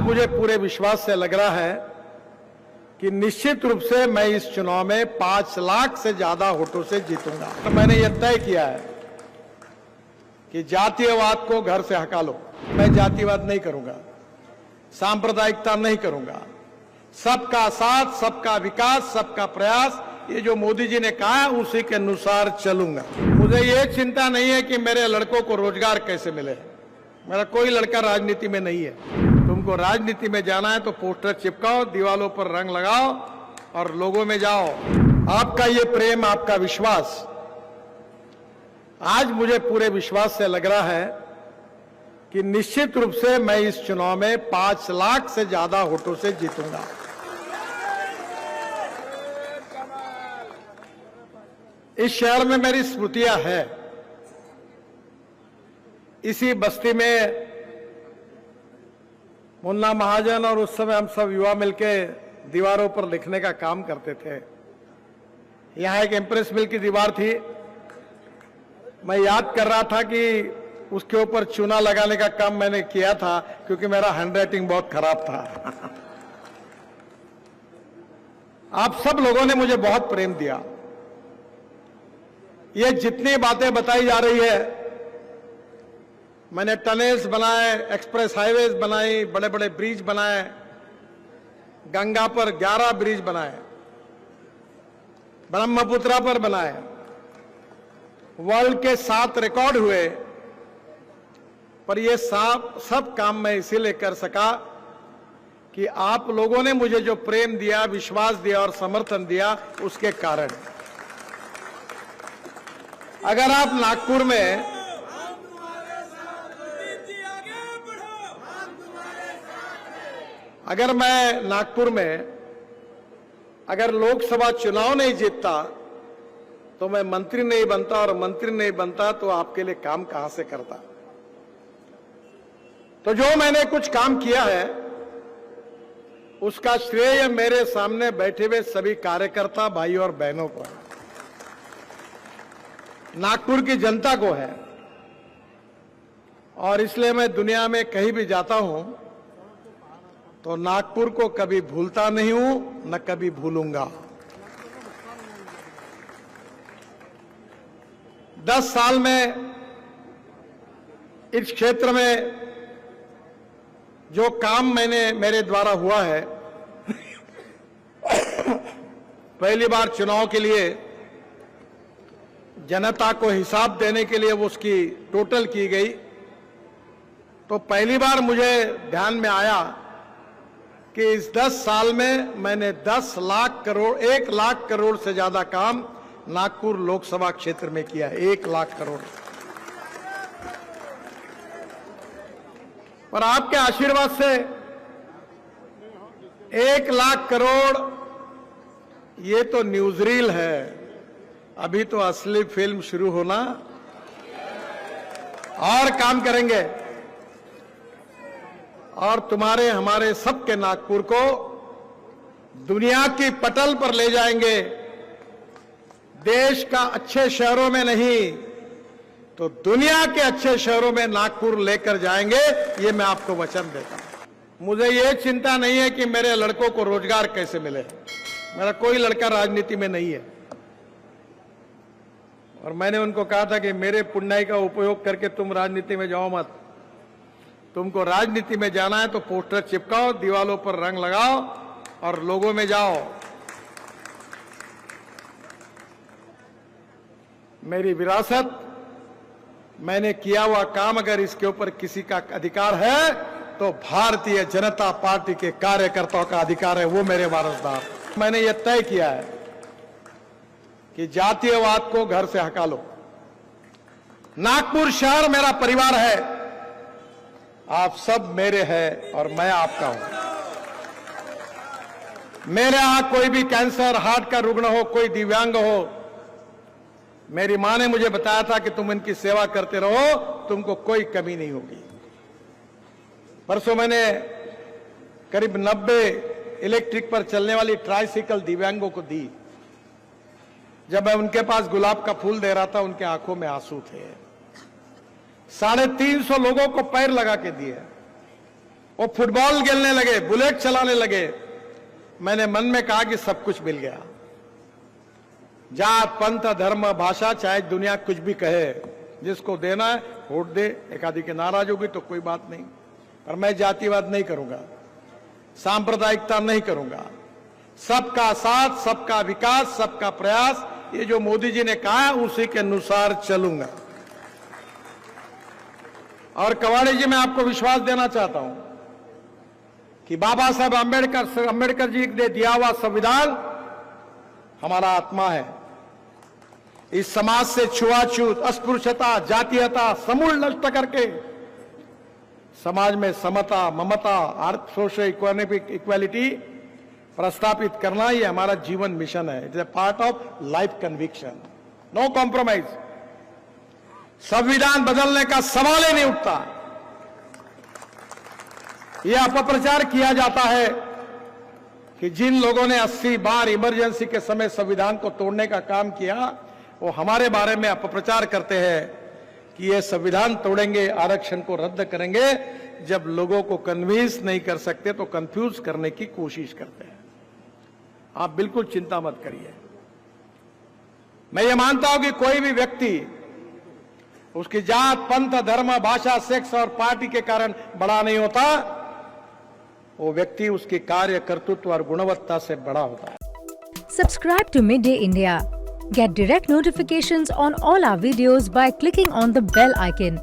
मुझे पूरे विश्वास से लग रहा है कि निश्चित रूप से मैं इस चुनाव में 5 लाख से ज्यादा वोटों से जीतूंगा। तो मैंने यह तय किया है कि जातीयवाद को घर से हटा लो। मैं जातिवाद नहीं करूंगा, सांप्रदायिकता नहीं करूंगा, सबका साथ, सबका विकास, सबका प्रयास, ये जो मोदी जी ने कहा उसी के अनुसार चलूंगा। मुझे ये चिंता नहीं है कि मेरे लड़कों को रोजगार कैसे मिले। मेरा कोई लड़का राजनीति में नहीं है। तुमको राजनीति में जाना है तो पोस्टर चिपकाओ, दीवालों पर रंग लगाओ और लोगों में जाओ। आपका ये प्रेम, आपका विश्वास, आज मुझे पूरे विश्वास से लग रहा है कि निश्चित रूप से मैं इस चुनाव में 5 लाख से ज्यादा वोटों से जीतूंगा। इस शहर में मेरी स्मृतियां हैं। इसी बस्ती में मुन्ना महाजन और उस समय हम सब युवा मिलके दीवारों पर लिखने का काम करते थे। यहां एक इम्प्रेस मिल की दीवार थी। मैं याद कर रहा था कि उसके ऊपर चूना लगाने का काम मैंने किया था क्योंकि मेरा हैंडराइटिंग बहुत खराब था। आप सब लोगों ने मुझे बहुत प्रेम दिया। ये जितनी बातें बताई जा रही है, मैंने टनल्स बनाए, एक्सप्रेस हाईवेज बनाई, बड़े बड़े ब्रिज बनाए, गंगा पर 11 ब्रिज बनाए, ब्रह्मपुत्रा पर बनाए, वर्ल्ड के 7 रिकॉर्ड हुए। पर ये सब काम मैं इसीलिए कर सका कि आप लोगों ने मुझे जो प्रेम दिया, विश्वास दिया और समर्थन दिया, उसके कारण। अगर आप नागपुर में, अगर मैं नागपुर में अगर लोकसभा चुनाव नहीं जीतता तो मैं मंत्री नहीं बनता, और मंत्री नहीं बनता तो आपके लिए काम कहां से करता। तो जो मैंने कुछ काम किया है उसका श्रेय मेरे सामने बैठे हुए सभी कार्यकर्ता भाई और बहनों को है, नागपुर की जनता को है। और इसलिए मैं दुनिया में कहीं भी जाता हूं तो नागपुर को कभी भूलता नहीं हूं, न कभी भूलूंगा। 10 साल में इस क्षेत्र में जो काम मेरे द्वारा हुआ है, पहली बार चुनाव के लिए जनता को हिसाब देने के लिए वो उसकी टोटल की गई, तो पहली बार मुझे ध्यान में आया कि इस 10 साल में मैंने 10 लाख करोड़, 1 लाख करोड़ से ज्यादा काम नागपुर लोकसभा क्षेत्र में किया है। 1 लाख करोड़। पर आपके आशीर्वाद से 1 लाख करोड़ ये तो न्यूज़रील है, अभी तो असली फिल्म शुरू होना, और काम करेंगे और तुम्हारे हमारे सबके नागपुर को दुनिया की पटल पर ले जाएंगे। देश का अच्छे शहरों में नहीं तो दुनिया के अच्छे शहरों में नागपुर लेकर जाएंगे, ये मैं आपको वचन देता हूं। मुझे ये चिंता नहीं है कि मेरे लड़कों को रोजगार कैसे मिले। मेरा कोई लड़का राजनीति में नहीं है। और मैंने उनको कहा था कि मेरे पुण्याई का उपयोग करके तुम राजनीति में जाओ मत। तुमको राजनीति में जाना है तो पोस्टर चिपकाओ, दीवालों पर रंग लगाओ और लोगों में जाओ। मेरी विरासत, मैंने किया हुआ काम, अगर इसके ऊपर किसी का अधिकार है तो भारतीय जनता पार्टी के कार्यकर्ताओं का अधिकार है, वो मेरे वारसदार। मैंने ये तय किया है कि जातीयवाद को घर से हटा लो। नागपुर शहर मेरा परिवार है, आप सब मेरे हैं और मैं आपका हूं। मेरे यहां कोई भी कैंसर, हार्ट का रुग्ण हो, कोई दिव्यांग हो, मेरी मां ने मुझे बताया था कि तुम इनकी सेवा करते रहो, तुमको कोई कमी नहीं होगी। परसों मैंने करीब 90 इलेक्ट्रिक पर चलने वाली ट्राइसिकल दिव्यांगों को दी। जब मैं उनके पास गुलाब का फूल दे रहा था, उनके आंखों में आंसू थे। 350 लोगों को पैर लगा के दिए। वो फुटबॉल खेलने लगे, बुलेट चलाने लगे। मैंने मन में कहा कि सब कुछ मिल गया। जात, पंथ, धर्म, भाषा, चाहे दुनिया कुछ भी कहे, जिसको देना है वोट दे। एक आदि के नाराज होगी तो कोई बात नहीं, पर मैं जातिवाद नहीं करूंगा, सांप्रदायिकता नहीं करूंगा। सबका साथ, सबका विकास, सबका प्रयास, ये जो मोदी जी ने कहा है उसी के अनुसार चलूंगा। और कवाड़ी जी, मैं आपको विश्वास देना चाहता हूं कि बाबा साहब अंबेडकर जी ने दिया हुआ संविधान हमारा आत्मा है। इस समाज से छुआछूत, अस्पृश्यता, जातीयता समूल नष्ट करके समाज में समता, ममता, सोशल इक्वालिटी प्रस्तापित करना, ये हमारा जीवन मिशन है। It is a part of life conviction, no compromise. संविधान बदलने का सवाल ही नहीं उठता। यह अपप्रचार किया जाता है कि जिन लोगों ने 80 बार इमरजेंसी के समय संविधान को तोड़ने का काम किया, वो हमारे बारे में अपप्रचार करते हैं कि ये संविधान तोड़ेंगे, आरक्षण को रद्द करेंगे। जब लोगों को कन्विंस नहीं कर सकते तो कंफ्यूज करने की कोशिश करते हैं। आप बिल्कुल चिंता मत करिए। मैं ये मानता हूं कि कोई भी व्यक्ति उसकी जात, पंथ, धर्म, भाषा, सेक्स और पार्टी के कारण बड़ा नहीं होता। वो व्यक्ति उसके कार्य, कर्तृत्व और गुणवत्ता से बड़ा होता है। Subscribe to Midday India. Get direct notifications on all our videos by clicking on the bell icon.